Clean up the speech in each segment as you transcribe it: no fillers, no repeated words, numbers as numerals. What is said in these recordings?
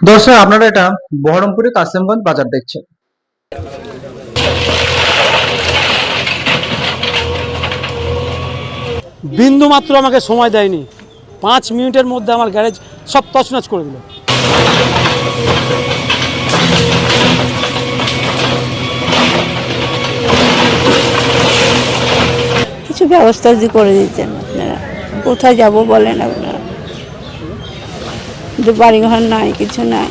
দর্শক, আপনারা এটা বহরমপুরে কাসিমগঞ্জ বাজার দেখছেন। বিন্দু মাত্র আমাকে সময় দেয়নি, 5 মিনিটের মধ্যে আমার গ্যারেজ সব তছনছ করে দিল। কিছু ব্যবস্থা যদি করে দিতেন আপনারা। কোথায় যাব বলেন আপনারা, যে বাড়িঘর নাই, কিছু নাই।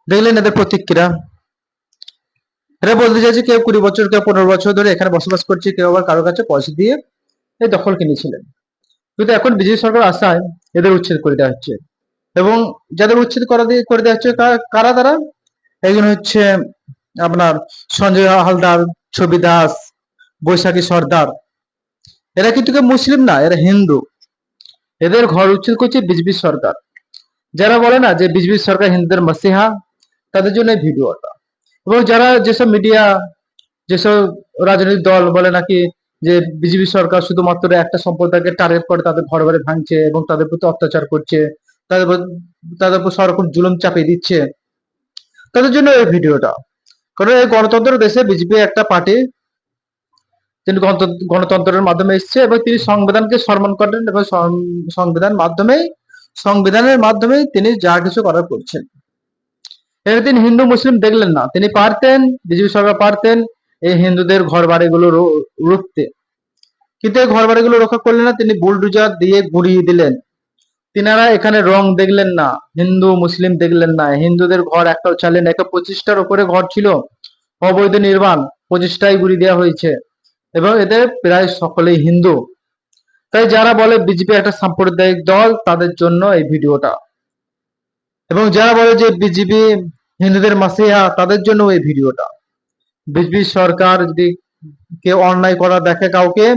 দেখলেন এদের প্রতিক্রিয়া। এরা বলতে চাইছে কেউ 20 বছর, কেউ 15 বছর ধরে এখানে বসবাস করছে, কেউ আবার কারো কাছে পয়সা দিয়ে এই দখল কিনেছিলেন। কিন্তু এখন বিজেপি সরকার আসায় এদের উচ্ছেদ করে দেওয়া হচ্ছে। এবং যাদের উচ্ছেদ করে দেওয়া হচ্ছে কারা তারা? একজন হচ্ছে আপনার সঞ্জয় হালদার, ছবি দাস, বৈশাখী সর্দার। এরা কিন্তু কেউ মুসলিম না, এরা হিন্দু। এদের ঘর উচ্ছেদ করছে বিজেপি সরকার। যারা বলে না যে বিজেপি সরকার হিন্দুদের মসিহা, তাদের জন্য এই ভিডিওটা। এবং যারা যেসব মিডিয়া, যেসব রাজনৈতিক দল বলে নাকি যে বিজেপি সরকার শুধুমাত্র একটা সম্প্রদায়কে টার্গেট করে তাদের ঘর বাড়ি ভাঙছে এবং তাদের প্রতি অত্যাচার করছে, তাদের উপর সরকার জুলুম চাপিয়ে দিচ্ছে, তাদের জন্য এই ভিডিওটা। কারণ এই গণতন্ত্র দেশে বিজেপি একটা পার্টি, তিনি গণতন্ত্রের মাধ্যমে এসছে এবং তিনি সংবিধানকে সম্মান করেন এবং সংবিধানের মাধ্যমেই তিনি যা কিছু করার করছেন। এর তিনি হিন্দু মুসলিম দেখলেন না। তিনি পারতেন, বিজেপি সরকার পারতেন এই হিন্দুদের ঘর বাড়িগুলো রুখতে, কিন্তু এই ঘর বাড়িগুলো রক্ষা করলেন না। তিনি বুলডোজার দিয়ে গুঁড়িয়ে দিলেন। তিনারা এখানে রং দেখলেন না, হিন্দু মুসলিম দেখলেন না। হিন্দুদের ঘর একটাও চালেন। 125টার উপরে ঘর ছিল অবৈধ নির্মাণ, 25টাই গুঁড়িয়ে দেওয়া হয়েছে এবং এদের প্রায় সকলেই হিন্দু। তাই যারা বলে বিজেপি একটা সাম্প্রদায়িক দল, তাদের জন্য এই ভিডিওটা। এবং যারা বলে যে বিজেপি হিন্দুদের মাসিহা, তাদের জন্য এই ভিডিওটা। বিজেপি সরকার যদি কেউ অন্যায় করা দেখে কাউকে,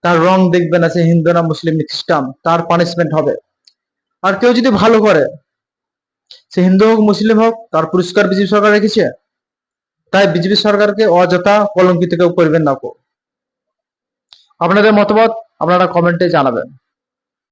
তার রং দেখবে না, সে হিন্দু না মুসলিম না খ্রিস্টান, তার পানিশমেন্ট হবে। আর কেউ যদি ভালো করে, সে হিন্দু হোক মুসলিম হোক, তার পুরস্কার বিজেপি সরকার রেখেছে। তাই বিজেপি সরকারকে অযথা কলঙ্কিত কেউ করবেন না। আপনাদের মতামত আপনারা কমেন্টে জানাবেন।